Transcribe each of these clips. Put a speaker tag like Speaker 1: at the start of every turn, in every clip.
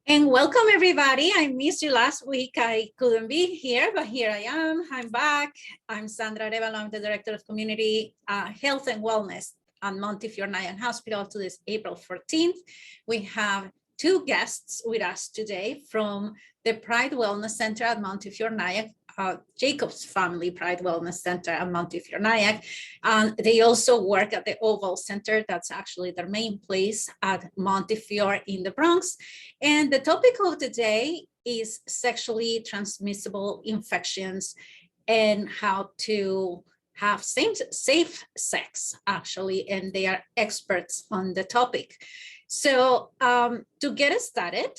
Speaker 1: And welcome everybody. I missed you last week. I couldn't be here, but here I am. I'm back. I'm Sandra Arevalo. I'm the Director of Community Health and Wellness at Montefiore Nyan Hospital to this April 14th. We have two guests with us today from the Pride Wellness Center at Montefiore Nyack, Jacob's Family Pride Wellness Center at Montefiore Nyack. They also work at the Oval Center. That's actually their main place at Montefiore in the Bronx. And the topic of today is sexually transmissible infections and how to have safe sex, actually, and they are experts on the topic. So to get us started,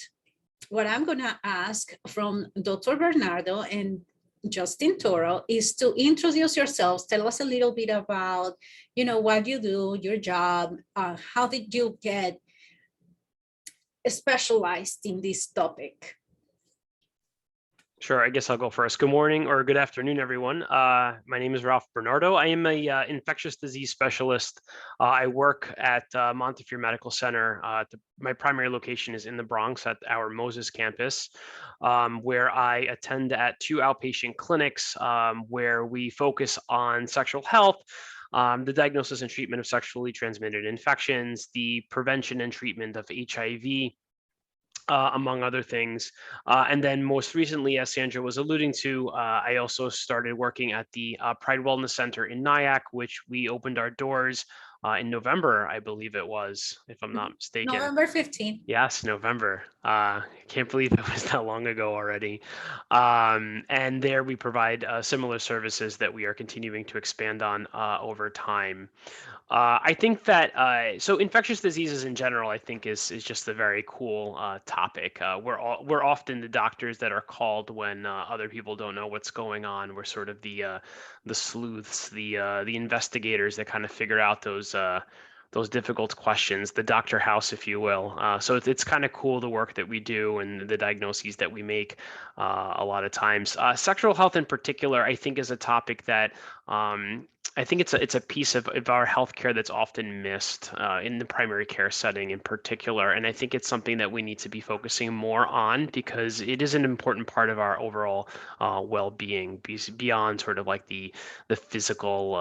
Speaker 1: what I'm going to ask from Dr. Bernardo and Justin Torre is to introduce yourselves. Tell us a little bit about, what you do, your job, how did you get specialized in this topic?
Speaker 2: Sure, I guess I'll go first. Good morning or good afternoon, everyone. My name is Ralph Bernardo. I am a infectious disease specialist. I work at Montefiore Medical Center. My primary location is in the Bronx at our Moses campus, where I attend at two outpatient clinics where we focus on sexual health, the diagnosis and treatment of sexually transmitted infections, the prevention and treatment of HIV, among other things. And then most recently, as Sandra was alluding to, I also started working at the Pride Wellness Center in Nyack, which we opened our doors in November, I believe it was, if I'm not mistaken.
Speaker 1: November 15th.
Speaker 2: Yes, November. I can't believe it was that long ago already. And there we provide similar services that we are continuing to expand on over time. I think that so infectious diseases in general, I think is just a very cool topic. We're often the doctors that are called when other people don't know what's going on. We're sort of the sleuths, the investigators that kind of figure out those difficult questions, the Dr. House, if you will. So it's kind of cool the work that we do and the diagnoses that we make a lot of times. Sexual health in particular, I think, is a topic that I think it's a piece of our healthcare that's often missed in the primary care setting in particular. And I think it's something that we need to be focusing more on because it is an important part of our overall well-being beyond sort of like the physical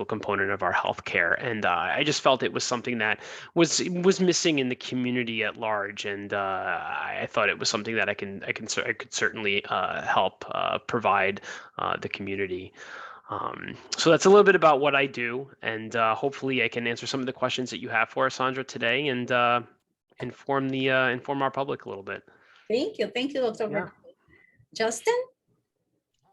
Speaker 2: component of our healthcare. And I just felt it was something that was missing in the community at large. And I thought it was something that I could certainly help provide the community. So that's a little bit about what I do, and hopefully I can answer some of the questions that you have for us, Sandra, today, and inform our public a little bit.
Speaker 1: Thank you, Dr.
Speaker 2: Yeah.
Speaker 1: Justin?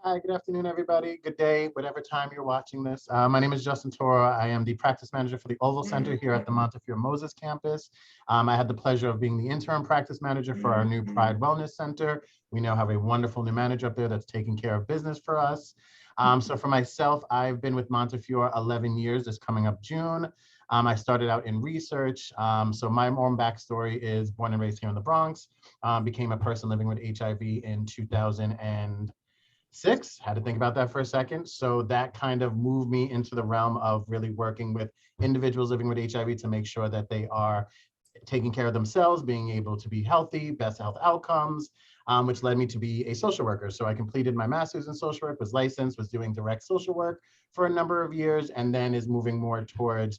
Speaker 3: Hi, good afternoon, everybody. Good day, whatever time you're watching this. My name is Justin Torre. I am the practice manager for the Oval Center here at the Montefiore Moses campus. I had the pleasure of being the interim practice manager for our new Pride Wellness Center. We now have a wonderful new manager up there that's taking care of business for us. So for myself, I've been with Montefiore 11 years, this coming up June. I started out in research. So my own backstory is born and raised here in the Bronx, became a person living with HIV in 2006. Had to think about that for a second. So that kind of moved me into the realm of really working with individuals living with HIV to make sure that they are taking care of themselves, being able to be healthy, best health outcomes, which led me to be a social worker. So I completed my master's in social work, was licensed, was doing direct social work for a number of years, and then is moving more towards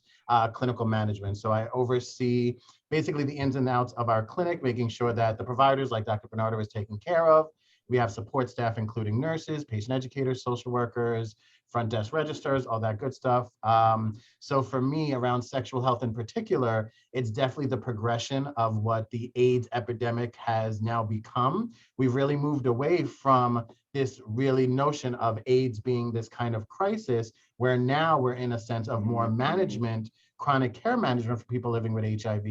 Speaker 3: clinical management. So I oversee basically the ins and outs of our clinic, making sure that the providers like Dr. Bernardo is taken care of. We have support staff, including nurses, patient educators, social workers, front desk registers, all that good stuff. So for me, around sexual health in particular, it's definitely the progression of what the AIDS epidemic has now become. We've really moved away from this really notion of AIDS being this kind of crisis, where now we're in a sense of more management, chronic care management for people living with HIV.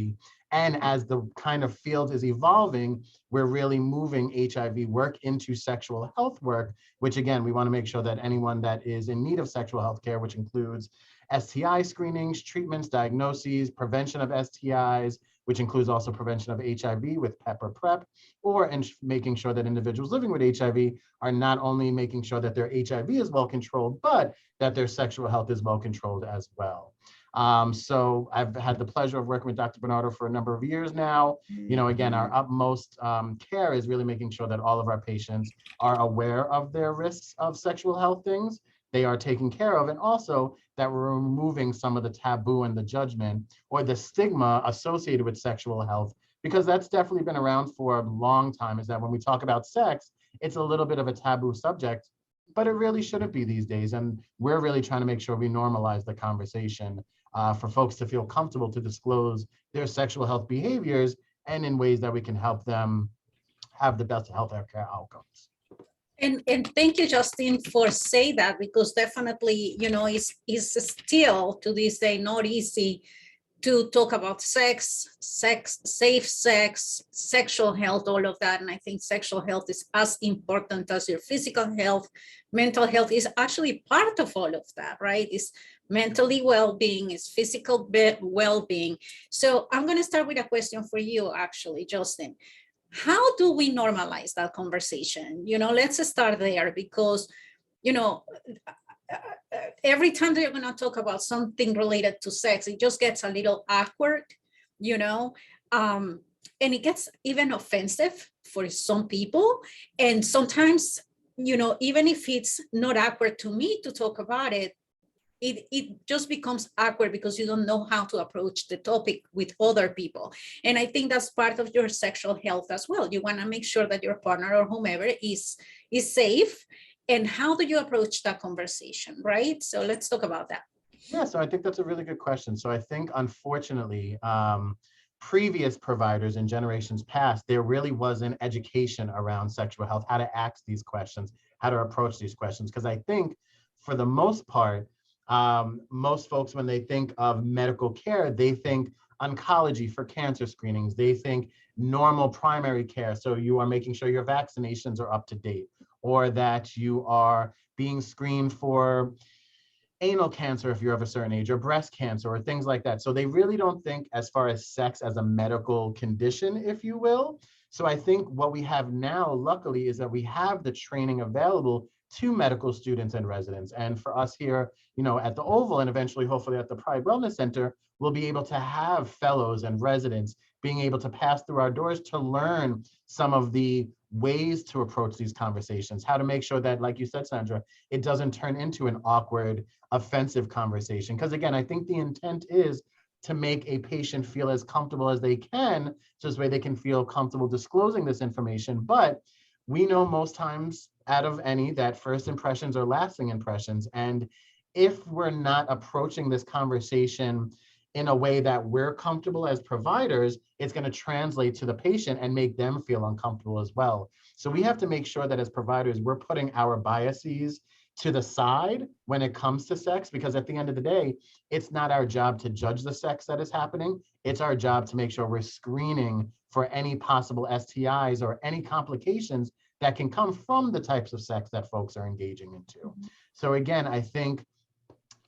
Speaker 3: And as the kind of field is evolving, we're really moving HIV work into sexual health work, which again, we want to make sure that anyone that is in need of sexual health care, which includes STI screenings, treatments, diagnoses, prevention of STIs, which includes also prevention of HIV with PEP or PrEP, or making sure that individuals living with HIV are not only making sure that their HIV is well controlled, but that their sexual health is well controlled as well. So I've had the pleasure of working with Dr. Bernardo for a number of years now. Again, our utmost care is really making sure that all of our patients are aware of their risks of sexual health things they are taken care of, and also that we're removing some of the taboo and the judgment or the stigma associated with sexual health, because that's definitely been around for a long time, is that when we talk about sex, it's a little bit of a taboo subject, but it really shouldn't be these days. And we're really trying to make sure we normalize the conversation for folks to feel comfortable to disclose their sexual health behaviors and in ways that we can help them have the best health care outcomes.
Speaker 1: And thank you, Justin, for saying that, because definitely, it's still to this day not easy to talk about sex, safe sex, sexual health, all of that. And I think sexual health is as important as your physical health. Mental health is actually part of all of that, right? It's mentally well-being, it's physical well-being. So I'm going to start with a question for you, actually, Justin. How do we normalize that conversation? Let's start there, because, every time that you're going to talk about something related to sex, it just gets a little awkward, and it gets even offensive for some people. And sometimes, even if it's not awkward to me to talk about it, it just becomes awkward because you don't know how to approach the topic with other people. And I think that's part of your sexual health as well. You want to make sure that your partner or whomever is safe. And how do you approach that conversation, right? So let's talk about that.
Speaker 3: Yeah, so I think that's a really good question. So I think, unfortunately, previous providers in generations past, there really wasn't education around sexual health, how to ask these questions, how to approach these questions. Because I think for the most part, most folks, when they think of medical care, they think oncology for cancer screenings. They think normal primary care. So you are making sure your vaccinations are up to date, or that you are being screened for anal cancer if you're of a certain age, or breast cancer, or things like that. So they really don't think as far as sex as a medical condition, if you will. So I think what we have now, luckily, is that we have the training available to medical students and residents. And for us here, at the Oval, and eventually, hopefully, at the Pride Wellness Center, we'll be able to have fellows and residents being able to pass through our doors to learn some of the ways to approach these conversations, how to make sure that, like you said, Sandra, it doesn't turn into an awkward, offensive conversation. Because again, I think the intent is to make a patient feel as comfortable as they can, so this way they can feel comfortable disclosing this information. But we know most times out of any that first impressions are lasting impressions. And if we're not approaching this conversation in a way that we're comfortable as providers, it's going to translate to the patient and make them feel uncomfortable as well. So we have to make sure that as providers, we're putting our biases to the side when it comes to sex, because at the end of the day, it's not our job to judge the sex that is happening. It's our job to make sure we're screening for any possible STIs or any complications that can come from the types of sex that folks are engaging into. So again, I think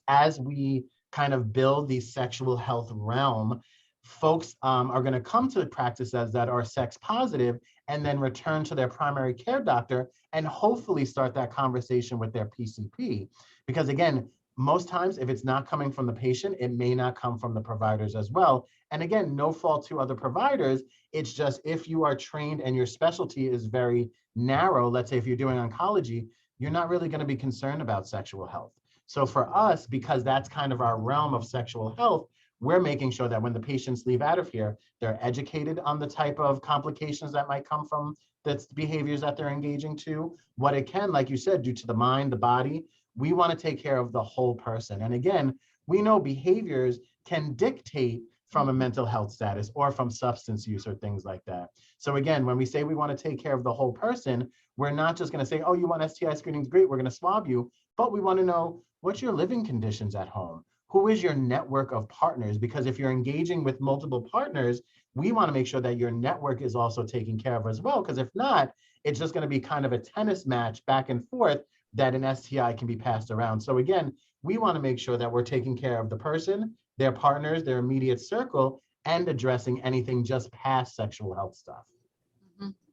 Speaker 3: as we kind of build the sexual health realm, folks are going to come to practices that are sex positive and then return to their primary care doctor and hopefully start that conversation with their PCP. Because again, most times if it's not coming from the patient, it may not come from the providers as well. And again, no fault to other providers. It's just if you are trained and your specialty is very narrow, let's say if you're doing oncology, you're not really going to be concerned about sexual health. So for us, because that's kind of our realm of sexual health, we're making sure that when the patients leave out of here, they're educated on the type of complications that might come from the behaviors that they're engaging to, what it can, like you said, do to the mind, the body. We want to take care of the whole person. And again, we know behaviors can dictate from a mental health status or from substance use or things like that. So again, when we say we want to take care of the whole person, we're not just going to say, oh, you want STI screenings? Great, we're going to swab you. But we want to know, what's your living conditions at home? Who is your network of partners? Because if you're engaging with multiple partners, we want to make sure that your network is also taken care of as well. Because if not, it's just going to be kind of a tennis match back and forth that an STI can be passed around. So again, we want to make sure that we're taking care of the person, their partners, their immediate circle, and addressing anything just past sexual health stuff.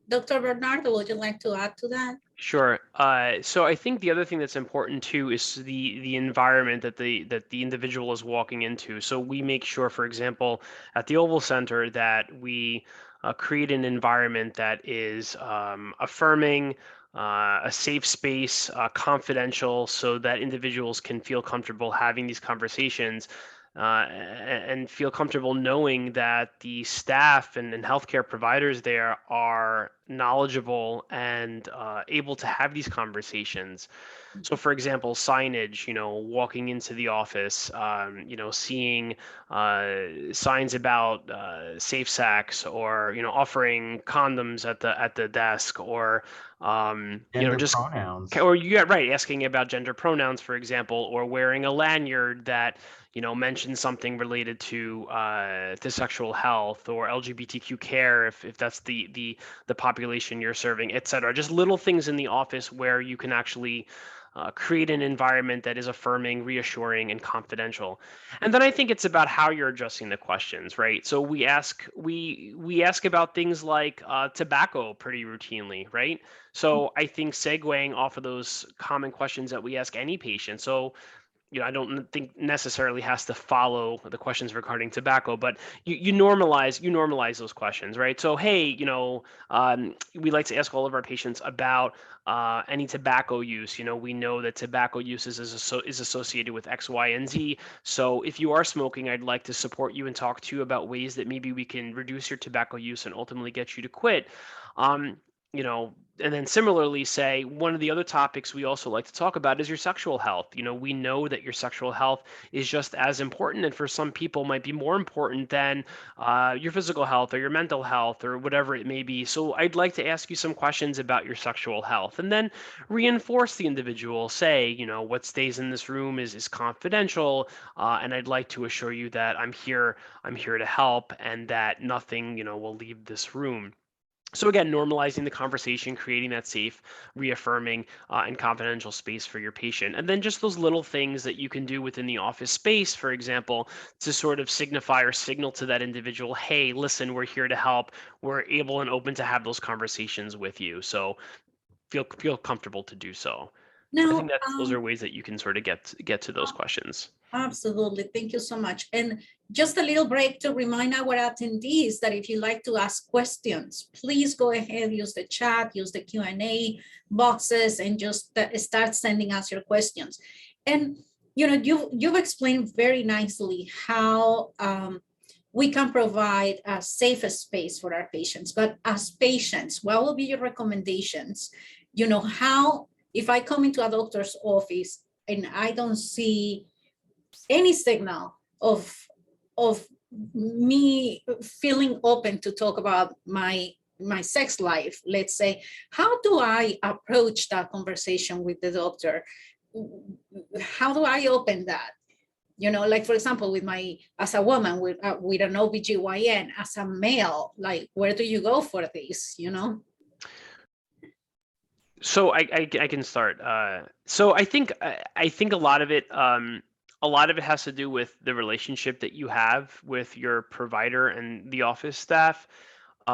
Speaker 1: Dr. Bernardo, would you like to add to that?
Speaker 2: Sure. So I think the other thing that's important too is the environment that the individual is walking into. So we make sure, for example, at the Oval Center that we create an environment that is affirming, a safe space, confidential, so that individuals can feel comfortable having these conversations. And feel comfortable knowing that the staff and healthcare providers there are knowledgeable and able to have these conversations. So, for example, signage, walking into the office, seeing signs about safe sex, or offering condoms at the desk, or
Speaker 3: Gender
Speaker 2: just
Speaker 3: pronouns.
Speaker 2: or you got right asking about gender pronouns, for example, or wearing a lanyard that mentions something related to sexual health or LGBTQ care, if that's the population you're serving, et cetera. Just little things in the office where you can actually create an environment that is affirming, reassuring, and confidential. And then I think it's about how you're addressing the questions, right? So we ask about things like tobacco pretty routinely, right? So I think segueing off of those common questions that we ask any patient. So I don't think necessarily has to follow the questions regarding tobacco, but you normalize those questions, right? So hey, we like to ask all of our patients about any tobacco use. We know that tobacco use is associated with X, Y, and Z. So if you are smoking, I'd like to support you and talk to you about ways that maybe we can reduce your tobacco use and ultimately get you to quit. And then similarly say, one of the other topics we also like to talk about is your sexual health. We know that your sexual health is just as important, and for some people might be more important than your physical health or your mental health or whatever it may be. So I'd like to ask you some questions about your sexual health, and then reinforce the individual. Say, what stays in this room is confidential, and I'd like to assure you that I'm here to help, and that nothing will leave this room. So again, normalizing the conversation, creating that safe, reaffirming, and confidential space for your patient. And then just those little things that you can do within the office space, for example, to sort of signify or signal to that individual, hey, listen, we're here to help. We're able and open to have those conversations with you. So feel comfortable to do so. I think
Speaker 1: Now,
Speaker 2: that those are ways that you can sort of get to those questions.
Speaker 1: absolutely. Thank you so much. And just a little break to remind our attendees that if you like to ask questions, please go ahead, use the chat, use the Q&A boxes, and just start sending us your questions. And you've explained very nicely how we can provide a safe space for our patients. But as patients, what will be your recommendations? How, if I come into a doctor's office and I don't see any signal of me feeling open to talk about my sex life, let's say, how do I approach that conversation with the doctor? How do I open that? Like, for example, as a woman with an OBGYN, as a male, like, where do you go for this,
Speaker 2: So I can start. So I think a lot of it has to do with the relationship that you have with your provider and the office staff.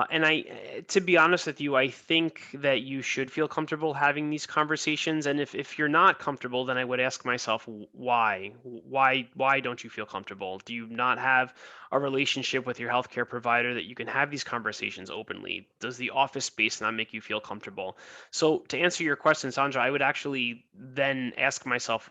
Speaker 2: And to be honest with you, I think that you should feel comfortable having these conversations. And if you're not comfortable, then I would ask myself, why? Why don't you feel comfortable? Do you not have a relationship with your healthcare provider that you can have these conversations openly? Does the office space not make you feel comfortable? So to answer your question, Sandra, I would actually then ask myself,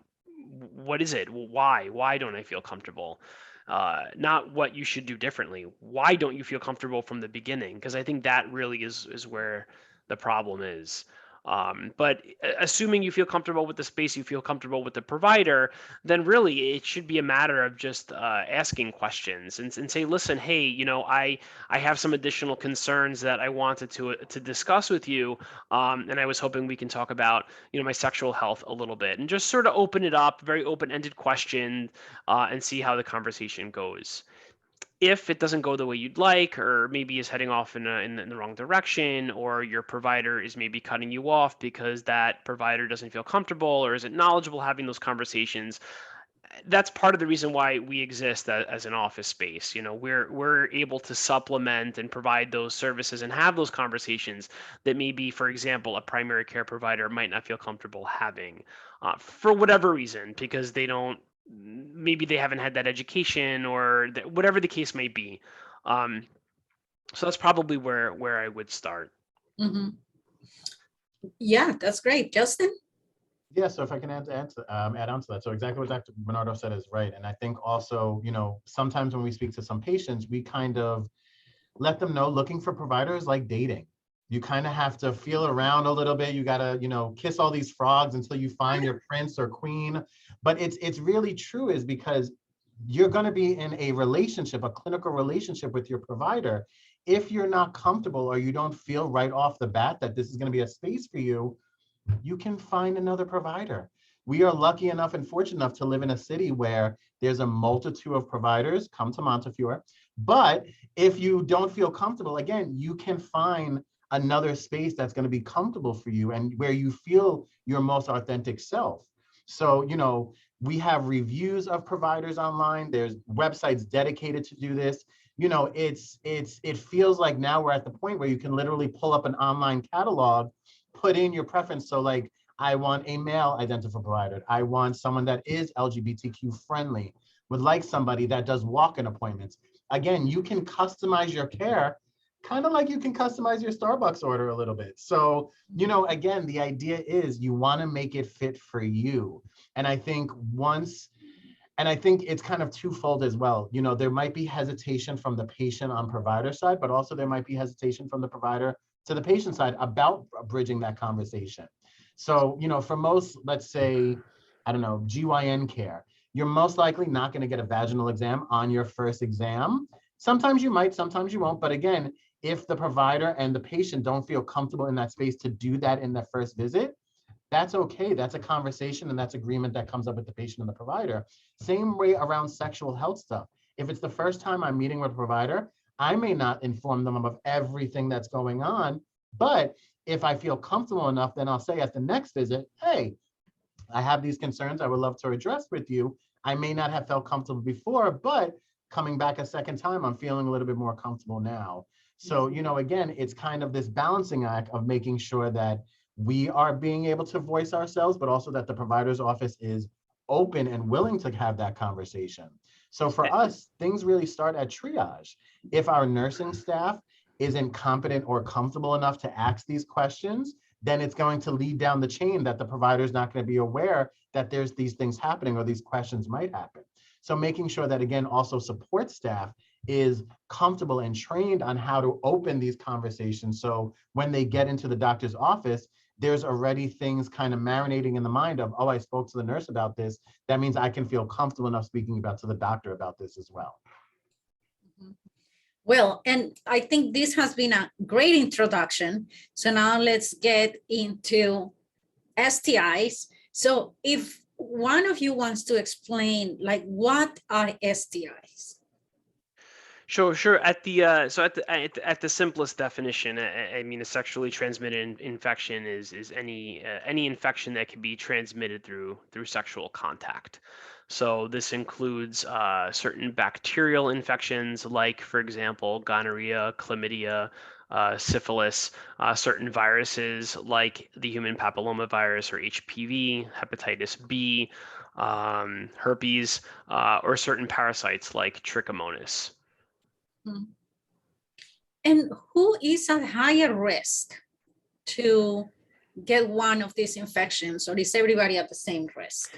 Speaker 2: what is it? Why? Why don't I feel comfortable? Not what you should do differently. Why don't you feel comfortable from the beginning? Because I think that really is where the problem is. But assuming you feel comfortable with the space, you feel comfortable with the provider, then really it should be a matter of just asking questions and say, listen, hey, I have some additional concerns that I wanted to discuss with you, and I was hoping we can talk about my sexual health a little bit, and just sort of open it up, very open-ended question, and see how the conversation goes. If it doesn't go the way you'd like, or maybe is heading off in the wrong direction, or your provider is maybe cutting you off because that provider doesn't feel comfortable or isn't knowledgeable having those conversations, that's part of the reason why we exist as an office space. You know, we're able to supplement and provide those services and have those conversations that maybe, for example, a primary care provider might not feel comfortable having for whatever reason, because maybe they haven't had that education or whatever the case may be. So that's probably where I would start.
Speaker 1: Mm-hmm. Yeah, that's great. Justin?
Speaker 3: Yeah, so if I can add on to that. So exactly what Dr. Bernardo said is right. And I think also, you know, sometimes when we speak to some patients, we kind of let them know looking for providers like dating. You kind of have to feel around a little bit. You got to, you know, kiss all these frogs until you find your prince or queen. But it's really true, is because you're going to be in a relationship, a clinical relationship with your provider. If you're not comfortable or you don't feel right off the bat that this is going to be a space for you, you can find another provider. We are lucky enough and fortunate enough to live in a city where there's a multitude of providers. Come to Montefiore. But if you don't feel comfortable, again, you can find another space that's going to be comfortable for you and where you feel your most authentic self. So, you know, we have reviews of providers online. There's websites dedicated to do this. You know, it feels like now we're at the point where you can literally pull up an online catalog, put in your preference. So like, I want a male identified provider. I want someone that is LGBTQ friendly, would like somebody that does walk-in appointments. Again, you can customize your care, kind of like you can customize your Starbucks order a little bit. So, you know, again, the idea is you want to make it fit for you. And I think it's kind of twofold as well. You know, there might be hesitation from the patient on provider side, but also there might be hesitation from the provider to the patient side about bridging that conversation. So, you know, for most, let's say, I don't know, GYN care, you're most likely not going to get a vaginal exam on your first exam. Sometimes you might, sometimes you won't. But again, if the provider and the patient don't feel comfortable in that space to do that in the first visit, that's okay. That's a conversation and that's agreement that comes up with the patient and the provider. Same way around sexual health stuff. If it's the first time I'm meeting with a provider, I may not inform them of everything that's going on, but if I feel comfortable enough, then I'll say at the next visit, hey, I have these concerns I would love to address with you. I may not have felt comfortable before, but coming back a second time, I'm feeling a little bit more comfortable now. So, you know, again, it's kind of this balancing act of making sure that we are being able to voice ourselves, but also that the provider's office is open and willing to have that conversation. So for us, things really start at triage. If our nursing staff isn't competent or comfortable enough to ask these questions, then it's going to lead down the chain that the provider is not going to be aware that there's these things happening or these questions might happen. So making sure that, again, also support staff is comfortable and trained on how to open these conversations. So when they get into the doctor's office, there's already things kind of marinating in the mind of, oh, I spoke to the nurse about this. That means I can feel comfortable enough speaking to the doctor about this as well.
Speaker 1: Well, and I think this has been a great introduction. So now let's get into STIs. So if one of you wants to explain, like, what are STIs?
Speaker 2: Sure. At the simplest definition, I mean, a sexually transmitted infection is any infection that can be transmitted through sexual contact. So this includes certain bacterial infections, like, for example, gonorrhea, chlamydia, syphilis, certain viruses like the human papillomavirus or HPV, hepatitis B, herpes, or certain parasites like trichomonas.
Speaker 1: And who is at higher risk to get one of these infections, or is everybody at the same risk?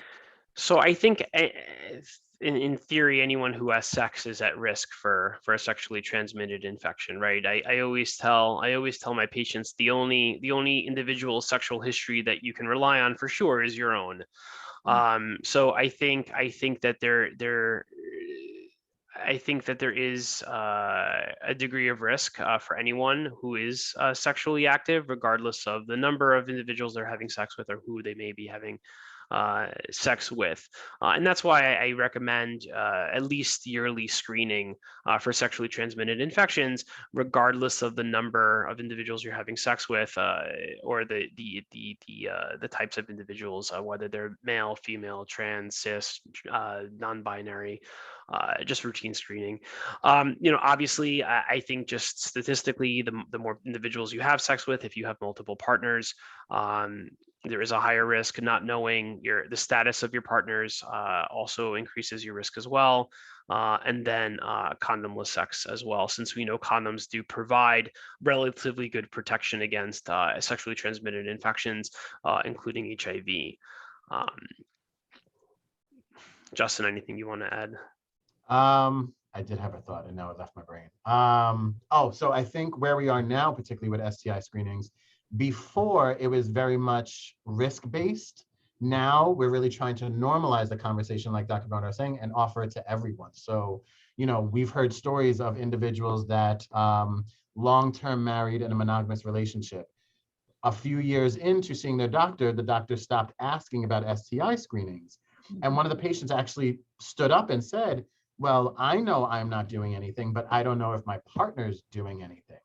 Speaker 2: So I think in theory, anyone who has sex is at risk for a sexually transmitted infection, right? I always tell my patients the only individual sexual history that you can rely on for sure is your own. So I think that I think that there is a degree of risk for anyone who is sexually active, regardless of the number of individuals they're having sex with or who they may be having sex with. And that's why I recommend at least yearly screening for sexually transmitted infections, regardless of the number of individuals you're having sex with or the types of individuals, whether they're male, female, trans, cis, non-binary. Just routine screening. Obviously, I think just statistically, the more individuals you have sex with, if you have multiple partners, there is a higher risk. Not knowing the status of your partners also increases your risk as well. And then condomless sex as well, since we know condoms do provide relatively good protection against sexually transmitted infections, including HIV. Justin, anything you want to add?
Speaker 3: I did have a thought and now it left my brain. So I think where we are now, particularly with STI screenings, before it was very much risk-based. Now we're really trying to normalize the conversation, like Dr. Bernard was saying, and offer it to everyone. So, we've heard stories of individuals that long-term married in a monogamous relationship. A few years into seeing their doctor, the doctor stopped asking about STI screenings. And one of the patients actually stood up and said, well, I know I'm not doing anything, but I don't know if my partner's doing anything.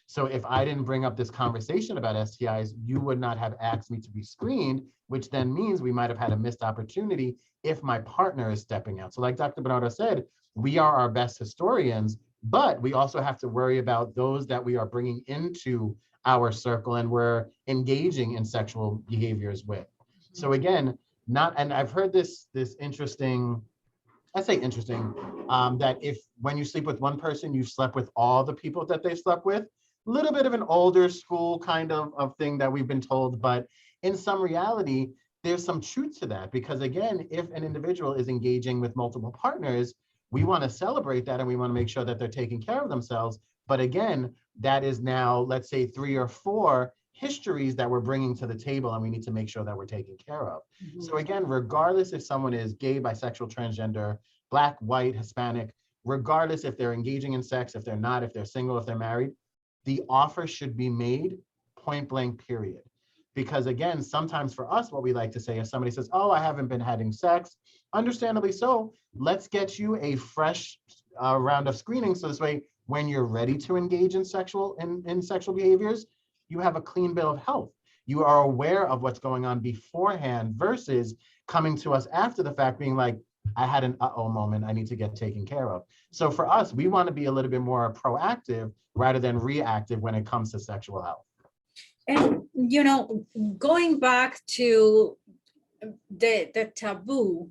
Speaker 3: So if I didn't bring up this conversation about STIs, you would not have asked me to be screened, which then means we might have had a missed opportunity if my partner is stepping out. So like Dr. Bernardo said, we are our best historians, but we also have to worry about those that we are bringing into our circle and we're engaging in sexual behaviors with. So again, and I've heard this interesting, that if when you sleep with one person, you've slept with all the people that they slept with. A little bit of an older school kind of thing that we've been told, but in some reality, there's some truth to that, because again, if an individual is engaging with multiple partners, we want to celebrate that and we want to make sure that they're taking care of themselves. But again, that is now, let's say 3 or 4 histories that we're bringing to the table, and we need to make sure that we're taking care of. So again, regardless if someone is gay, bisexual, transgender, Black, white, Hispanic, regardless if they're engaging in sex, if they're not, if they're single, if they're married, the offer should be made point blank, period. Because again, sometimes for us, what we like to say, if somebody says, oh, I haven't been having sex, understandably so, let's get you a fresh round of screening. So this way, when you're ready to engage in sexual behaviors, you have a clean bill of health. You are aware of what's going on beforehand versus coming to us after the fact being like, I had an uh-oh moment, I need to get taken care of. So for us, we want to be a little bit more proactive rather than reactive when it comes to sexual health.
Speaker 1: And, going back to the taboo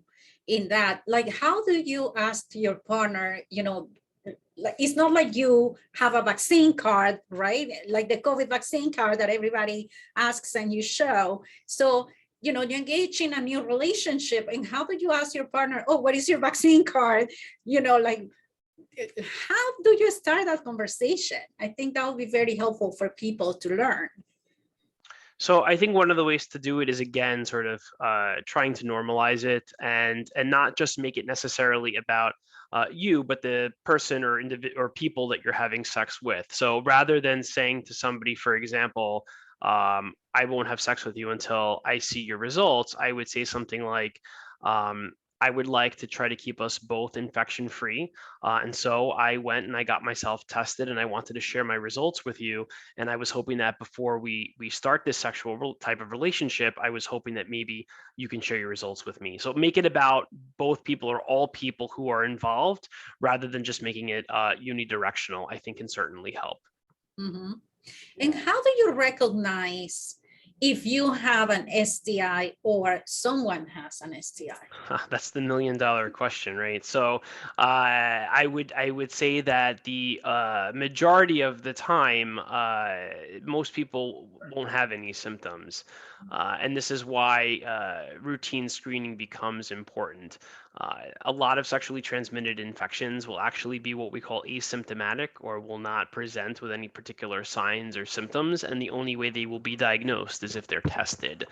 Speaker 1: in that, like, how do you ask your partner, it's not like you have a vaccine card, right? Like the COVID vaccine card that everybody asks and you show. So, you engage in a new relationship, and how do you ask your partner, oh, what is your vaccine card? Like, how do you start that conversation? I think that would be very helpful for people to learn.
Speaker 2: So I think one of the ways to do it is, again, sort of trying to normalize it and not just make it necessarily about you, but the person or people that you're having sex with. So rather than saying to somebody, for example, I won't have sex with you until I see your results, I would say something like, I would like to try to keep us both infection free. And so I went and I got myself tested and I wanted to share my results with you. And I was hoping that before we start this sexual type of relationship, I was hoping that maybe you can share your results with me. So make it about both people or all people who are involved rather than just making it unidirectional, I think can certainly help.
Speaker 1: Mm-hmm. And how do you recognize if you have an STI or someone has an STI?
Speaker 2: That's the $1 million question, right? So I would say that the majority of the time, most people won't have any symptoms. And this is why routine screening becomes important. A lot of sexually transmitted infections will actually be what we call asymptomatic or will not present with any particular signs or symptoms, and the only way they will be diagnosed is if they're tested.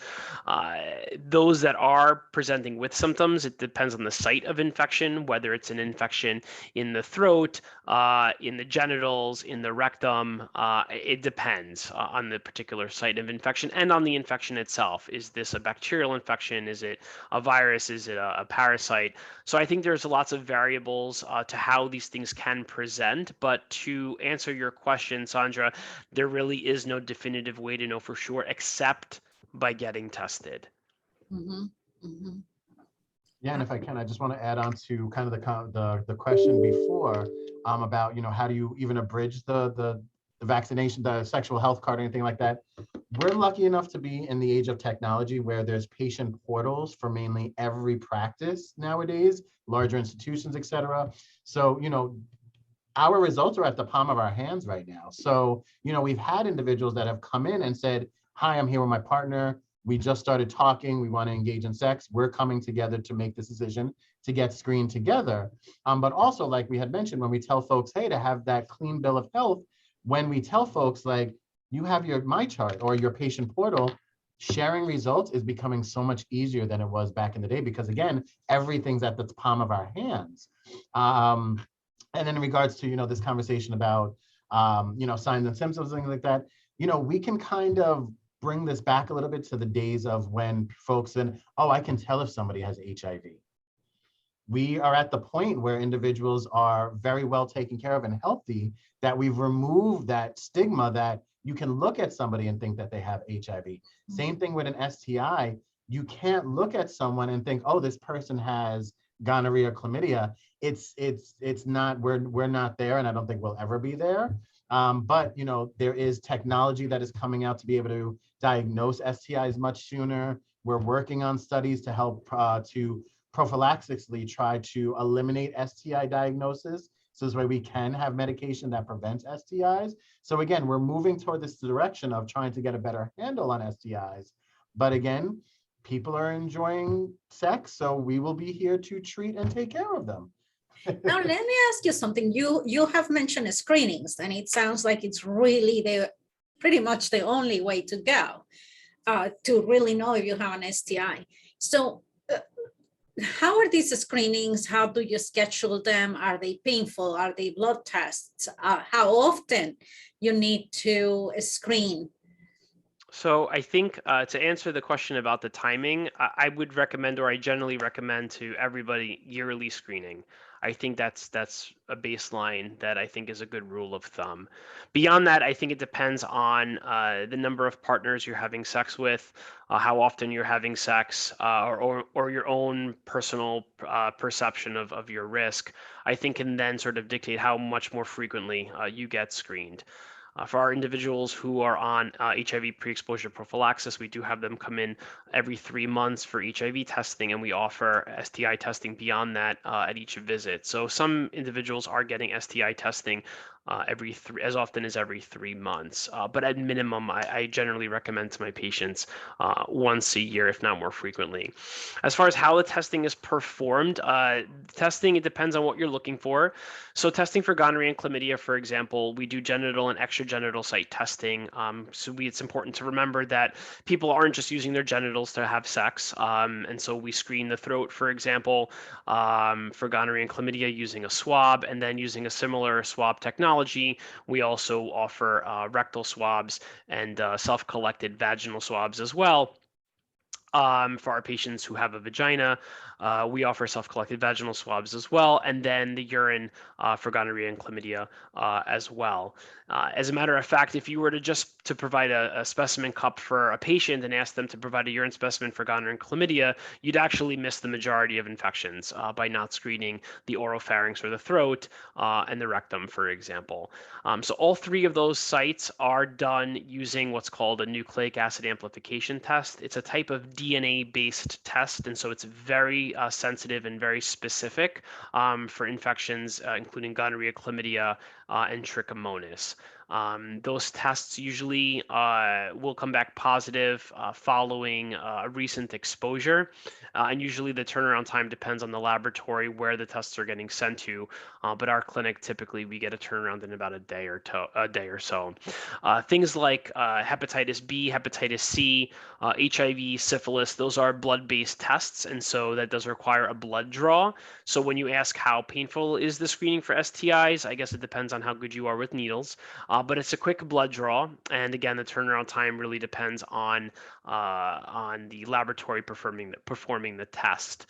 Speaker 2: Those that are presenting with symptoms, it depends on the site of infection, whether it's an infection in the throat, in the genitals, in the rectum. It depends on the particular site of infection and on the infection itself. Is this a bacterial infection? Is it a virus? Is it a parasite? So I think there's lots of variables to how these things can present. But to answer your question, Sandra, there really is no definitive way to know for sure except by getting tested.
Speaker 1: Mhm, mhm.
Speaker 3: Yeah, and if I can, I just want to add on to kind of the question before about, you know, how do you even abridge the vaccination, the sexual health card, or anything like that. We're lucky enough to be in the age of technology where there's patient portals for mainly every practice nowadays, larger institutions, et cetera. So, you know, our results are at the palm of our hands right now. So, you know, we've had individuals that have come in and said, hi, I'm here with my partner. We just started talking. We want to engage in sex. We're coming together to make this decision to get screened together. But also, like we had mentioned, when we tell folks, hey, to have that clean bill of health, when we tell folks like, you have your My Chart or your patient portal, sharing results is becoming so much easier than it was back in the day, because again, everything's at the palm of our hands. And then in regards to, you know, this conversation about, you know, signs and symptoms, things like that, you know, we can kind of bring this back a little bit to the days of when folks said, oh, I can tell if somebody has HIV. We are at the point where individuals are very well taken care of and healthy, that we've removed that stigma that you can look at somebody and think that they have HIV. Same thing with an STI. You can't look at someone and think, oh, this person has gonorrhea, chlamydia. It's not, we're not there, and I don't think we'll ever be there. But you know, there is technology that is coming out to be able to diagnose STIs much sooner. We're working on studies to help to prophylaxically try to eliminate STI diagnosis. So this way we can have medication that prevents STIs. So again, we're moving toward this direction of trying to get a better handle on STIs. But again, people are enjoying sex, so we will be here to treat and take care of them.
Speaker 1: Now, let me ask you something. You have mentioned screenings, and it sounds like it's really pretty much the only way to go to really know if you have an STI. So how are these screenings? How do you schedule them? Are they painful? Are they blood tests? How often you need to screen?
Speaker 2: So I think to answer the question about the timing, I would recommend, or I generally recommend to everybody, yearly screening. I think that's a baseline that I think is a good rule of thumb. Beyond that, I think it depends on the number of partners you're having sex with, how often you're having sex, or your own personal perception of your risk. I think can then sort of dictate how much more frequently you get screened. For our individuals who are on HIV pre-exposure prophylaxis, we do have them come in every 3 months for HIV testing, and we offer STI testing beyond that at each visit. So some individuals are getting STI testing as often as every 3 months. But at minimum, I generally recommend to my patients once a year, if not more frequently. As far as how the testing is performed, testing, it depends on what you're looking for. So testing for gonorrhea and chlamydia, for example, we do genital and extragenital site testing. It's important to remember that people aren't just using their genitals to have sex. And so we screen the throat, for example, for gonorrhea and chlamydia using a swab, and then using a similar swab technology. We also offer rectal swabs and self-collected vaginal swabs as well. For our patients who have a vagina, we offer self-collected vaginal swabs as well, and then the urine for gonorrhea and chlamydia as well. As a matter of fact, if you were to provide a specimen cup for a patient and ask them to provide a urine specimen for gonorrhea and chlamydia, you'd actually miss the majority of infections by not screening the oropharynx or the throat and the rectum, for example. So all three of those sites are done using what's called a nucleic acid amplification test. It's a type of DNA-based test, and so it's very sensitive and very specific for infections, including gonorrhea, chlamydia, and trichomonas. Those tests usually will come back positive following a recent exposure, and usually the turnaround time depends on the laboratory where the tests are getting sent to. But our clinic, typically we get a turnaround in about a day or so. Things like hepatitis B, hepatitis C, HIV, syphilis, those are blood-based tests, and so that does require a blood draw. So when you ask how painful is the screening for STIs, I guess it depends on how good you are with needles. But it's a quick blood draw, and again, the turnaround time really depends on the laboratory performing the test.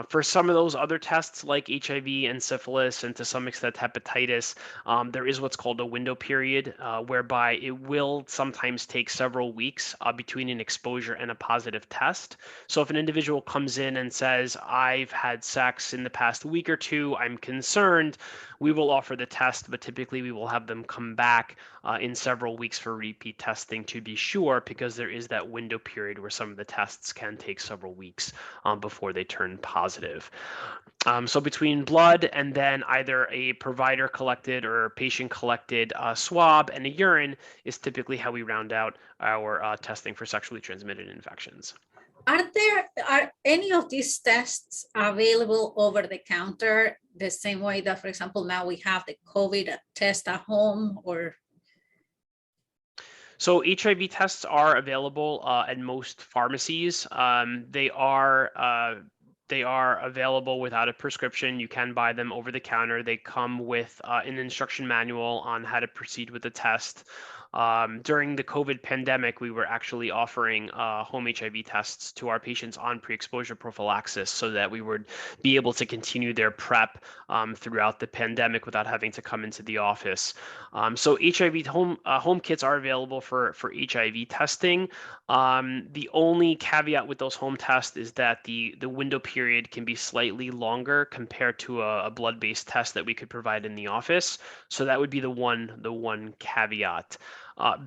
Speaker 2: For some of those other tests, like HIV and syphilis, and to some extent hepatitis, there is what's called a window period, whereby it will sometimes take several weeks between an exposure and a positive test. So if an individual comes in and says, "I've had sex in the past week or two, I'm concerned," we will offer the test, but typically we will have them come back in several weeks for repeat testing to be sure, because there is that window period where some of the tests can take several weeks before they turn positive. So between blood and then either a provider collected or patient collected swab and a urine is typically how we round out our testing for sexually transmitted infections.
Speaker 1: Are any of these tests available over the counter the same way that, for example, now we have the COVID test at home? Or
Speaker 2: so HIV tests are available at most pharmacies. They are available without a prescription. You can buy them over the counter. They come with an instruction manual on how to proceed with the test. During the COVID pandemic, we were actually offering home HIV tests to our patients on pre-exposure prophylaxis so that we would be able to continue their PrEP throughout the pandemic without having to come into the office. So HIV home kits are available for HIV testing. The only caveat with those home tests is that the window period can be slightly longer compared to a blood-based test that we could provide in the office. So that would be the one caveat.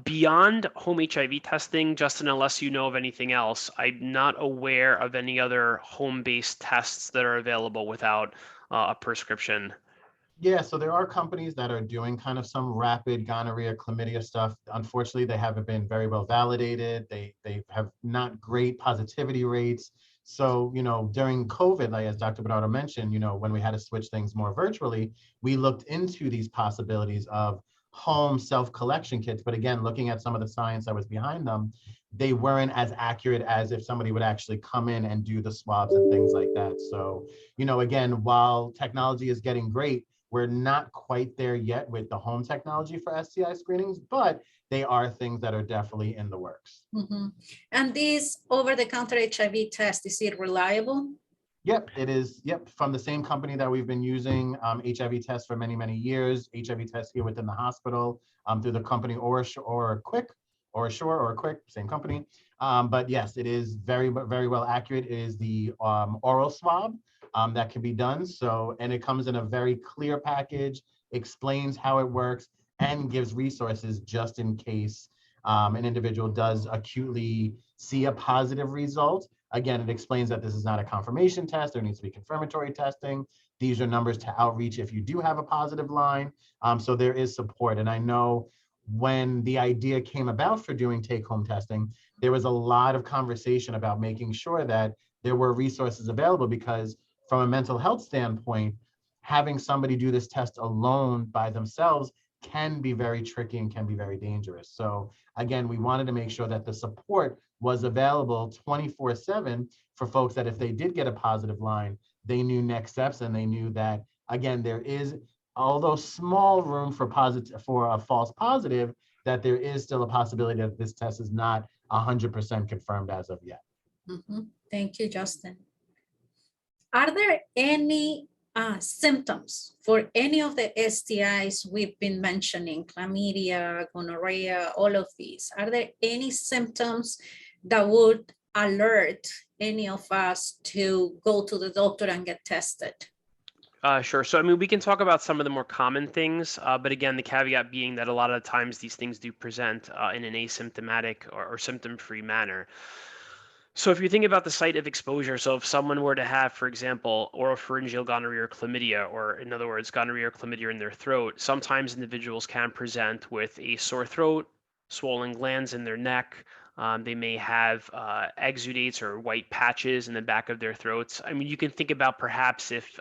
Speaker 2: Beyond home HIV testing, Justin, unless you know of anything else, I'm not aware of any other home-based tests that are available without a prescription.
Speaker 3: Yeah, so there are companies that are doing kind of some rapid gonorrhea, chlamydia stuff. Unfortunately, they haven't been very well validated. They have not great positivity rates. So, during COVID, like as Dr. Bernardo mentioned, when we had to switch things more virtually, we looked into these possibilities of home self-collection kits. But again, looking at some of the science that was behind them, they weren't as accurate as if somebody would actually come in and do the swabs and things like that. So, again, while technology is getting great, we're not quite there yet with the home technology for STI screenings, but they are things that are definitely in the works.
Speaker 1: Mm-hmm. And this over-the-counter HIV test, is it reliable?
Speaker 3: Yep, it is. Yep, from the same company that we've been using HIV tests for many, many years. HIV tests here within the hospital through the company or Quick, or Sure or Quick, same company. But yes, it is very, very well accurate. It is the oral swab that can be done. So, and it comes in a very clear package, explains how it works, and gives resources just in case an individual does acutely see a positive result. Again, it explains that this is not a confirmation test. There needs to be confirmatory testing. These are numbers to outreach if you do have a positive line. So there is support. And I know when the idea came about for doing take-home testing, there was a lot of conversation about making sure that there were resources available, because from a mental health standpoint, having somebody do this test alone by themselves can be very tricky and can be very dangerous. So again, we wanted to make sure that the support was available 24/7 for folks that if they did get a positive line, they knew next steps, and they knew that, again, there is, although small room for a false positive, that there is still a possibility that this test is not 100% confirmed as of yet.
Speaker 1: Mm-hmm. Thank you, Justin. Are there any symptoms for any of the STIs we've been mentioning, chlamydia, gonorrhea, all of these? Are there any symptoms that would alert any of us to go to the doctor and get tested?
Speaker 2: Sure. So, I mean, we can talk about some of the more common things, but again, the caveat being that a lot of times these things do present in an asymptomatic or symptom-free manner. So if you think about the site of exposure, so if someone were to have, for example, oropharyngeal gonorrhea or chlamydia, or in other words, gonorrhea or chlamydia in their throat, sometimes individuals can present with a sore throat, swollen glands in their neck. They may have exudates or white patches in the back of their throats. I mean, you can think about perhaps if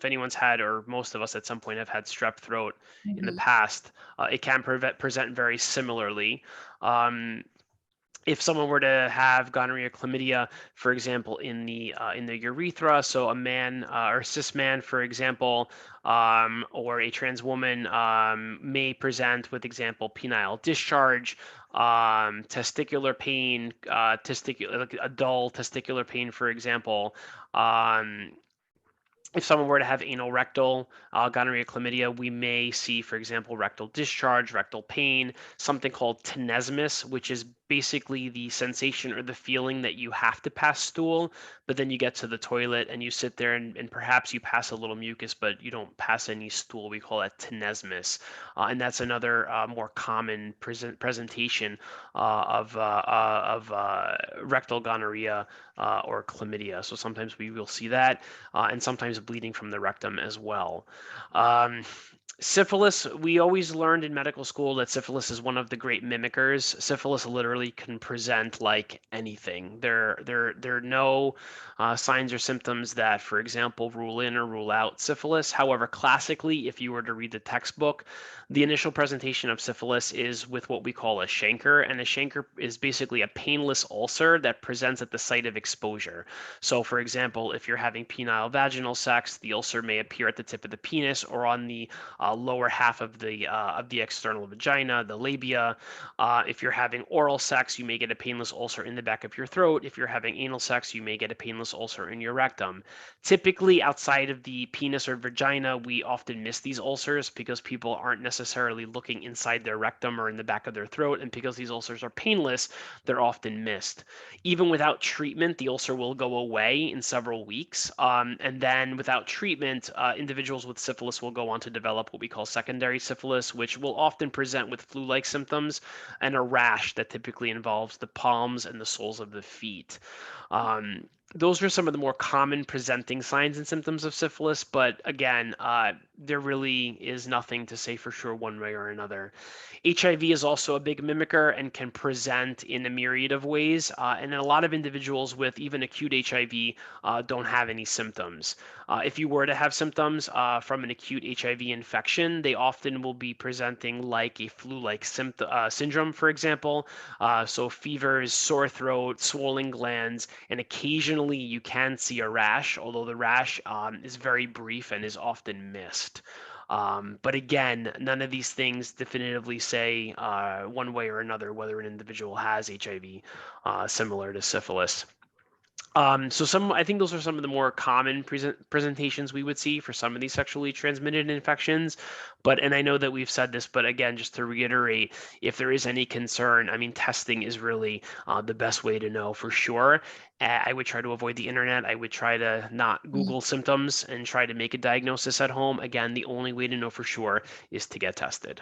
Speaker 2: anyone's had, or most of us at some point have had strep throat in the past, it can present very similarly. If someone were to have gonorrhea, chlamydia, for example, in the urethra, so a man or cis man, for example, or a trans woman may present with, example, penile discharge, testicular pain, like a dull testicular pain, for example. If someone were to have anal rectal gonorrhea, chlamydia, we may see, for example, rectal discharge, rectal pain, something called tenesmus, which is basically the sensation or the feeling that you have to pass stool, but then you get to the toilet and you sit there and perhaps you pass a little mucus, but you don't pass any stool. We call that tenesmus. And that's another more common presentation of rectal gonorrhea or chlamydia. So sometimes we will see that, and sometimes bleeding from the rectum as well. Syphilis, we always learned in medical school that syphilis is one of the great mimickers. Syphilis literally can present like anything. There are no signs or symptoms that, for example, rule in or rule out syphilis. However, classically, if you were to read the textbook, the initial presentation of syphilis is with what we call a chancre, and a chancre is basically a painless ulcer that presents at the site of exposure. So, for example, if you're having penile vaginal sex, the ulcer may appear at the tip of the penis or on the lower half of the external vagina, the labia. If you're having oral sex, you may get a painless ulcer in the back of your throat. If you're having anal sex, you may get a painless ulcer in your rectum. Typically, outside of the penis or vagina, we often miss these ulcers because people aren't necessarily looking inside their rectum or in the back of their throat, and because these ulcers are painless, they're often missed. Even without treatment, the ulcer will go away in several weeks, and then without treatment, individuals with syphilis will go on to develop what we call secondary syphilis, which will often present with flu-like symptoms and a rash that typically involves the palms and the soles of the feet. Those are some of the more common presenting signs and symptoms of syphilis, but again, there really is nothing to say for sure one way or another. HIV is also a big mimicker and can present in a myriad of ways, and a lot of individuals with even acute HIV don't have any symptoms. If you were to have symptoms from an acute HIV infection, they often will be presenting like a flu-like syndrome, for example. So fevers, sore throat, swollen glands, and occasionally you can see a rash, although the rash is very brief and is often missed. But again, none of these things definitively say one way or another whether an individual has HIV similar to syphilis. So I think those are some of the more common presentations we would see for some of these sexually transmitted infections. And I know that we've said this, but again, just to reiterate, if there is any concern, I mean, testing is really the best way to know for sure. I would try to avoid the internet. I would try to not Google symptoms and try to make a diagnosis at home. Again, the only way to know for sure is to get tested.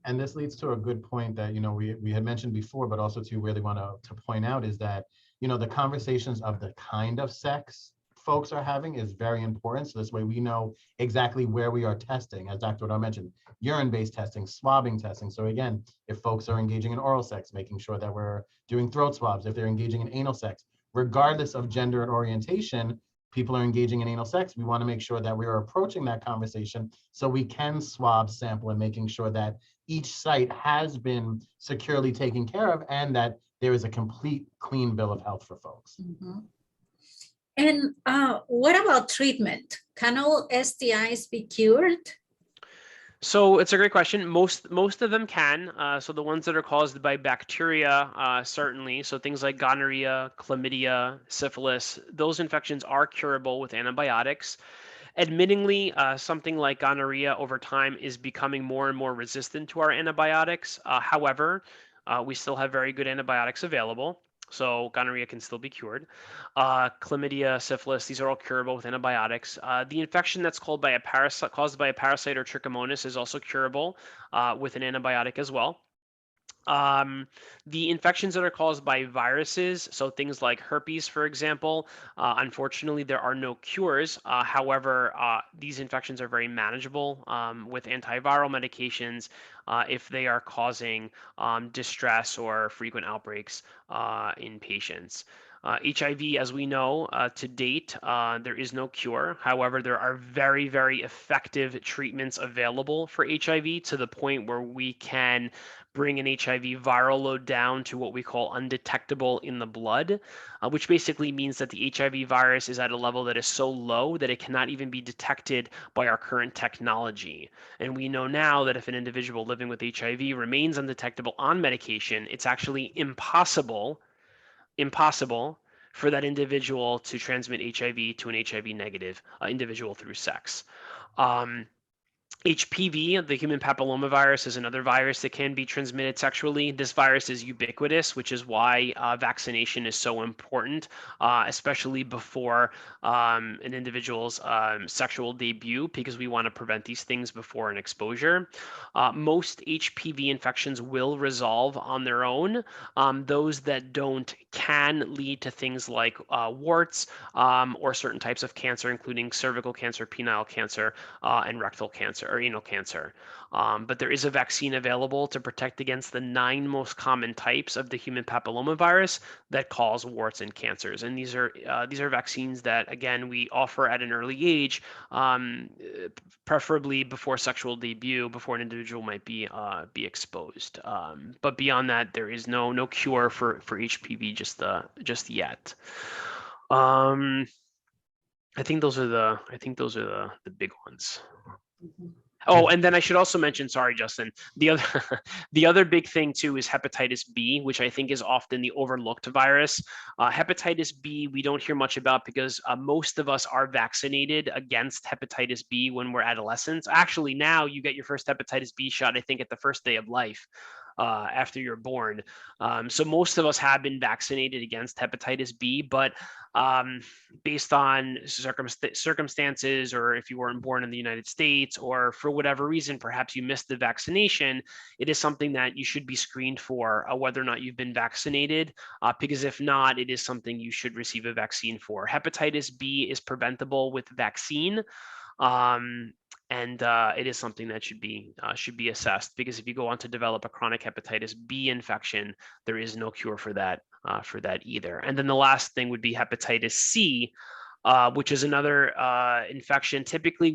Speaker 3: And this leads to a good point that, we had mentioned before, but also to really want to point out is that, the conversations of the kind of sex folks are having is very important. So this way we know exactly where we are testing, as Dr. O'Donnell mentioned, urine-based testing, swabbing testing. So again, if folks are engaging in oral sex, making sure that we're doing throat swabs. If they're engaging in anal sex, regardless of gender and orientation, people are engaging in anal sex, we want to make sure that we are approaching that conversation so we can swab, sample, and making sure that each site has been securely taken care of and that there is a complete clean bill of health for folks.
Speaker 1: And what about treatment? Can all STIs be cured?
Speaker 2: So it's a great question. Most of them can. So the ones that are caused by bacteria, certainly. So things like gonorrhea, chlamydia, syphilis, those infections are curable with antibiotics. Admittingly, something like gonorrhea over time is becoming more and more resistant to our antibiotics. However, we still have very good antibiotics available. So gonorrhea can still be cured. Chlamydia, syphilis, these are all curable with antibiotics. The infection that's caused by a parasite or trichomonas is also curable with an antibiotic as well. The infections that are caused by viruses, so things like herpes, for example, unfortunately, there are no cures. However, these infections are very manageable with antiviral medications if they are causing distress or frequent outbreaks in patients. HIV, as we know, to date, there is no cure. However, there are very, very effective treatments available for HIV to the point where we can bring an HIV viral load down to what we call undetectable in the blood, which basically means that the HIV virus is at a level that is so low that it cannot even be detected by our current technology. And we know now that if an individual living with HIV remains undetectable on medication, it's actually impossible for that individual to transmit HIV to an HIV negative individual through sex. HPV, the human papillomavirus, is another virus that can be transmitted sexually. This virus is ubiquitous, which is why vaccination is so important, especially before an individual's sexual debut, because we want to prevent these things before an exposure. Most HPV infections will resolve on their own. Those that don't can lead to things like warts or certain types of cancer, including cervical cancer, penile cancer, and rectal cancer or anal cancer. But there is a vaccine available to protect against the 9 most common types of the human papillomavirus that cause warts and cancers. And these are vaccines that, again, we offer at an early age, preferably before sexual debut, before an individual might be exposed. But beyond that, there is no cure for HPV just yet. I think those are the big ones. Oh, and then I should also mention, sorry, Justin, the other big thing too is hepatitis B, which I think is often the overlooked virus. Hepatitis B, we don't hear much about because most of us are vaccinated against hepatitis B when we're adolescents. Actually, now you get your first hepatitis B shot, I think, at the first day of life. After you're born. So most of us have been vaccinated against hepatitis B, but based on circumstances, or if you weren't born in the United States, or for whatever reason, perhaps you missed the vaccination, it is something that you should be screened for whether or not you've been vaccinated, because if not, it is something you should receive a vaccine for. Hepatitis B is preventable with vaccine. And it is something that should be assessed, because if you go on to develop a chronic hepatitis B infection, there is no cure for that either. And then the last thing would be hepatitis C, which is another infection. Typically,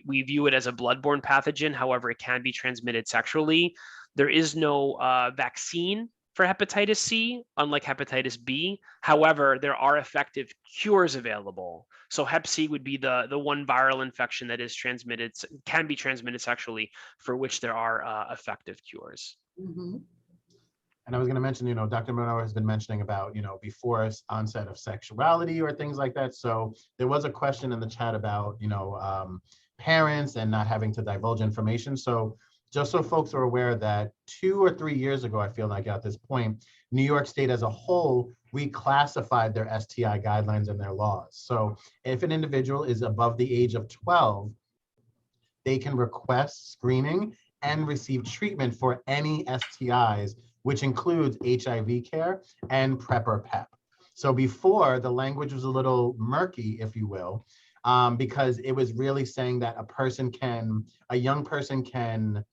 Speaker 2: we view it as a bloodborne pathogen. However, it can be transmitted sexually. There is no vaccine for hepatitis C, unlike hepatitis B. However, there are effective cures available. So hep C would be the one viral infection that can be transmitted sexually, for which there are effective cures.
Speaker 1: Mm-hmm.
Speaker 3: And I was going to mention, Dr. Monroe has been mentioning about, before onset of sexuality or things like that. So there was a question in the chat about, parents and not having to divulge information. So just so folks are aware that 2 or 3 years ago, I feel like at this point, New York State as a whole reclassified their STI guidelines and their laws. So if an individual is above the age of 12, they can request screening and receive treatment for any STIs, which includes HIV care and PrEP or PEP. So before, the language was a little murky, if you will, because it was really saying that a young person can,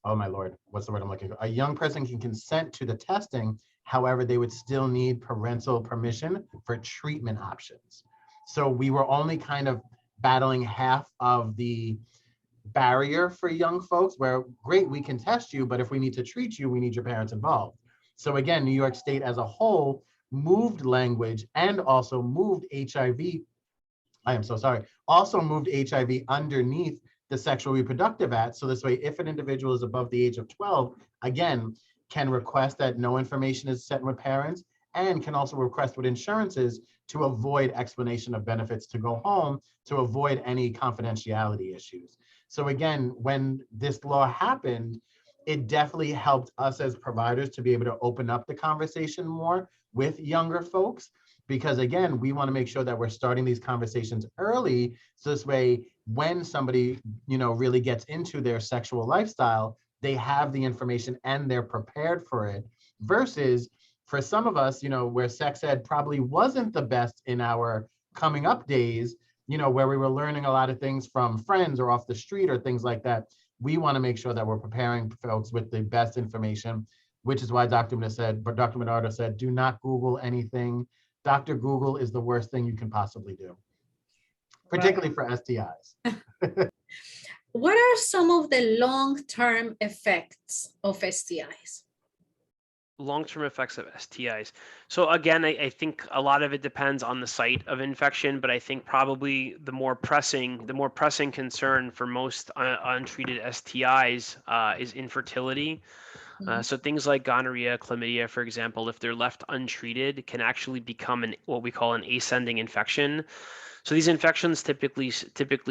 Speaker 3: oh my Lord, what's the word I'm looking for? A young person can consent to the testing. However, they would still need parental permission for treatment options. So we were only kind of battling half of the barrier for young folks, where great, we can test you, but if we need to treat you, we need your parents involved. So again, New York State as a whole moved language and also moved HIV, also moved HIV underneath the Sexual Reproductive Act. So this way, if an individual is above the age of 12, again, can request that no information is sent with parents, and can also request with insurances to avoid explanation of benefits to go home, to avoid any confidentiality issues. So again, when this law happened, it definitely helped us as providers to be able to open up the conversation more with younger folks, because again, we want to make sure that we're starting these conversations early. So this way, when somebody, really gets into their sexual lifestyle, they have the information and they're prepared for it, versus for some of us, where sex ed probably wasn't the best in our coming up days, where we were learning a lot of things from friends or off the street or things like that. We want to make sure that we're preparing folks with the best information, which is why Dr. Minardo said, do not Google anything. Dr. Google is the worst thing you can possibly do, particularly for STIs.
Speaker 1: What are some of the long-term effects of STIs?
Speaker 2: Long-term effects of STIs. So again, I think a lot of it depends on the site of infection, but I think probably the more pressing concern for most untreated STIs is infertility. So things like gonorrhea, chlamydia, for example, if they're left untreated, can actually become what we call an ascending infection. So these infections typically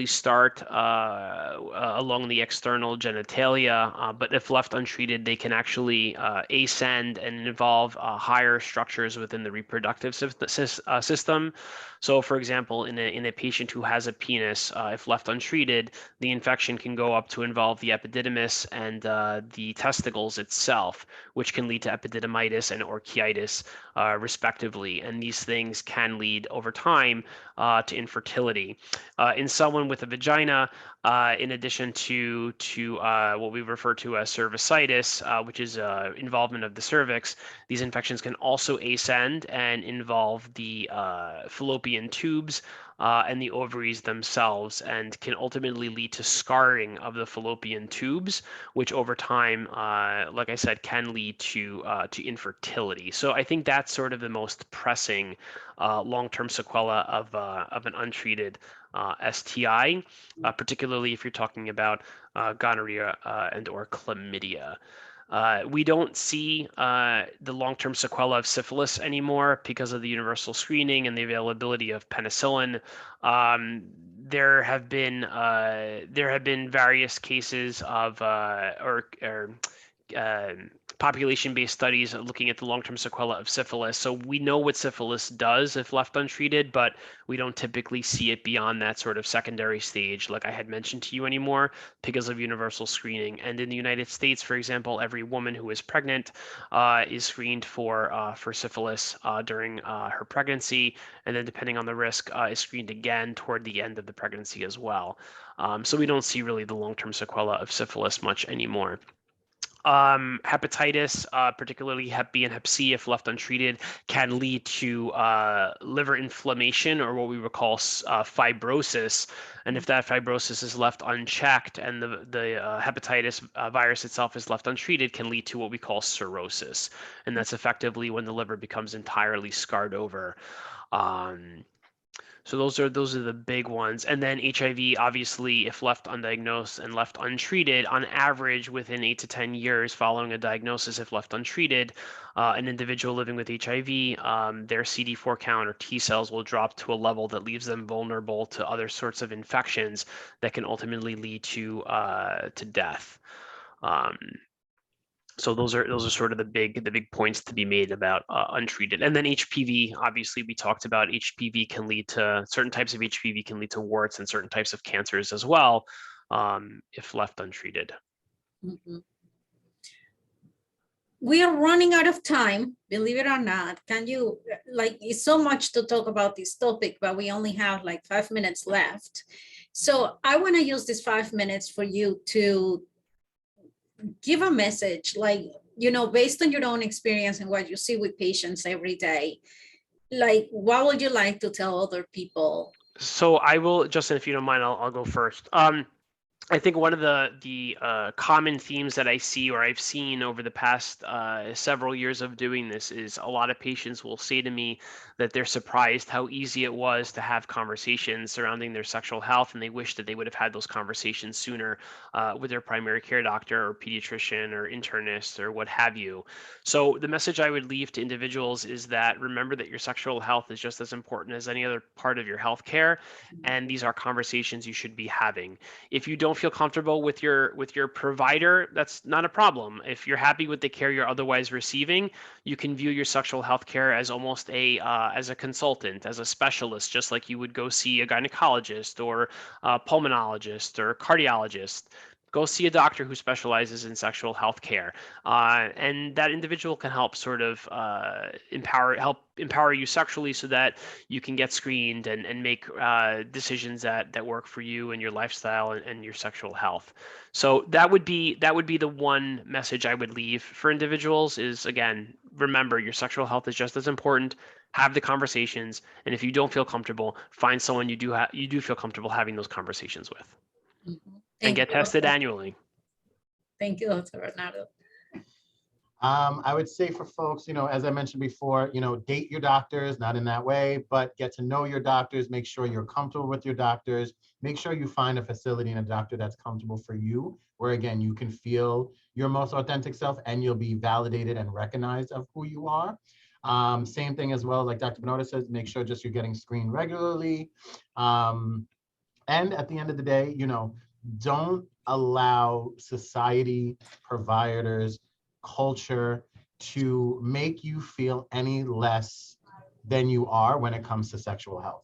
Speaker 2: start along the external genitalia, but if left untreated, they can actually ascend and involve higher structures within the reproductive system. So, for example, in a patient who has a penis, if left untreated, the infection can go up to involve the epididymis and the testicles itself, which can lead to epididymitis and orchitis, respectively. And these things can lead over time to infertility. In someone with a vagina, in addition to what we refer to as cervicitis, which is involvement of the cervix, these infections can also ascend and involve the fallopian tubes and the ovaries themselves, and can ultimately lead to scarring of the fallopian tubes, which over time, like I said, can lead to infertility. So I think that's sort of the most pressing long-term sequela of an untreated STI, particularly if you're talking about gonorrhea and or chlamydia. We don't see the long-term sequela of syphilis anymore because of the universal screening and the availability of penicillin. There have been various cases of population-based studies looking at the long-term sequela of syphilis. So we know what syphilis does if left untreated, but we don't typically see it beyond that sort of secondary stage, like I had mentioned to you anymore, because of universal screening. And in the United States, for example, every woman who is pregnant is screened for syphilis during her pregnancy, and then depending on the risk, is screened again toward the end of the pregnancy as well. So we don't see really the long-term sequela of syphilis much anymore. Hepatitis, particularly Hep B and Hep C, if left untreated, can lead to liver inflammation, or what we would call fibrosis. And if that fibrosis is left unchecked and the hepatitis virus itself is left untreated, can lead to what we call cirrhosis. And that's effectively when the liver becomes entirely scarred over. So those are the big ones. And then HIV, obviously, if left undiagnosed and left untreated, on average, within 8 to 10 years following a diagnosis, if left untreated, an individual living with HIV, their CD4 count or T cells will drop to a level that leaves them vulnerable to other sorts of infections that can ultimately lead to death. So those are sort of the big points to be made about untreated. And then HPV, obviously we talked about HPV can lead to, certain types of HPV can lead to warts and certain types of cancers as well, if left untreated.
Speaker 1: Mm-hmm. We are running out of time, believe it or not. Can you, it's so much to talk about this topic, but we only have like 5 minutes left. So I want to use this 5 minutes for you to give a message, based on your own experience and what you see with patients every day. What would you like to tell other people?
Speaker 2: So I will, Justin, if you don't mind, I'll go first. I think one of the common themes that I see, or I've seen over the past several years of doing this, is a lot of patients will say to me that they're surprised how easy it was to have conversations surrounding their sexual health, and they wish that they would have had those conversations sooner with their primary care doctor or pediatrician or internist or what have you. So the message I would leave to individuals is that remember that your sexual health is just as important as any other part of your health care, and these are conversations you should be having. If you don't feel comfortable with your provider, that's not a problem. If you're happy with the care you're otherwise receiving, you can view your sexual health care as almost as a consultant, as a specialist, just like you would go see a gynecologist or a pulmonologist or a cardiologist. go see a doctor who specializes in sexual health care. And that individual can help sort of help empower you sexually so that you can get screened and make decisions that work for you and your lifestyle and your sexual health. So that would be the one message I would leave for individuals is, again, remember your sexual health is just as important. Have the conversations, and if you don't feel comfortable, find someone you do feel comfortable having those conversations with. And get tested annually.
Speaker 1: Thank you, Dr. Bernardo.
Speaker 3: I would say for folks, as I mentioned before, date your doctors, not in that way, but get to know your doctors, make sure you're comfortable with your doctors, make sure you find a facility and a doctor that's comfortable for you, where again, you can feel your most authentic self and you'll be validated and recognized of who you are. Same thing as well, like Dr. Bernardo says, make sure just you're getting screened regularly. And at the end of the day, don't allow society, providers, culture to make you feel any less than you are when it comes to sexual health.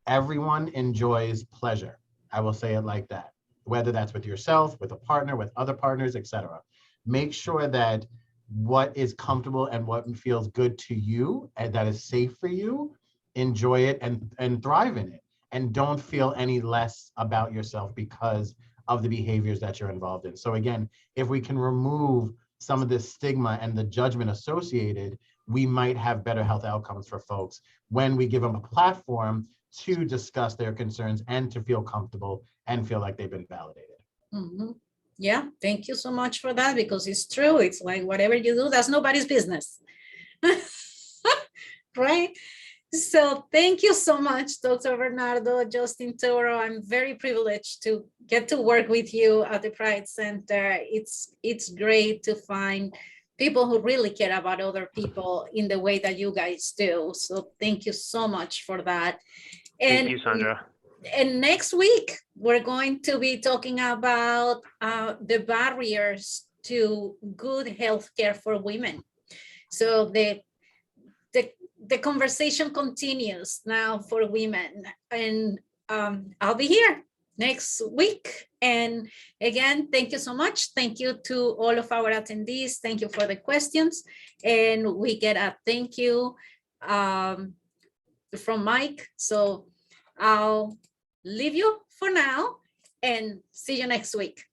Speaker 3: Everyone enjoys pleasure. I will say it like that, whether that's with yourself, with a partner, with other partners, etc. Make sure that what is comfortable and what feels good to you and that is safe for you, enjoy it and thrive in it. And don't feel any less about yourself because of the behaviors that you're involved in. So again, if we can remove some of this stigma and the judgment associated, we might have better health outcomes for folks when we give them a platform to discuss their concerns and to feel comfortable and feel like they've been validated.
Speaker 1: Mm-hmm. Yeah, thank you so much for that, because it's true. It's like whatever you do, that's nobody's business. Right? So thank you so much, Dr. Bernardo, Justin, Torre. I'm very privileged to get to work with you at the Pride Center. It's great to find people who really care about other people in the way that you guys do. So thank you so much for that. And,
Speaker 2: thank you, Sandra.
Speaker 1: And next week, we're going to be talking about the barriers to good healthcare for women. So the conversation continues now for women, and I'll be here next week. And again, thank you so much. Thank you to all of our attendees. Thank you for the questions. And we get a thank you from Mike. So I'll leave you for now and see you next week.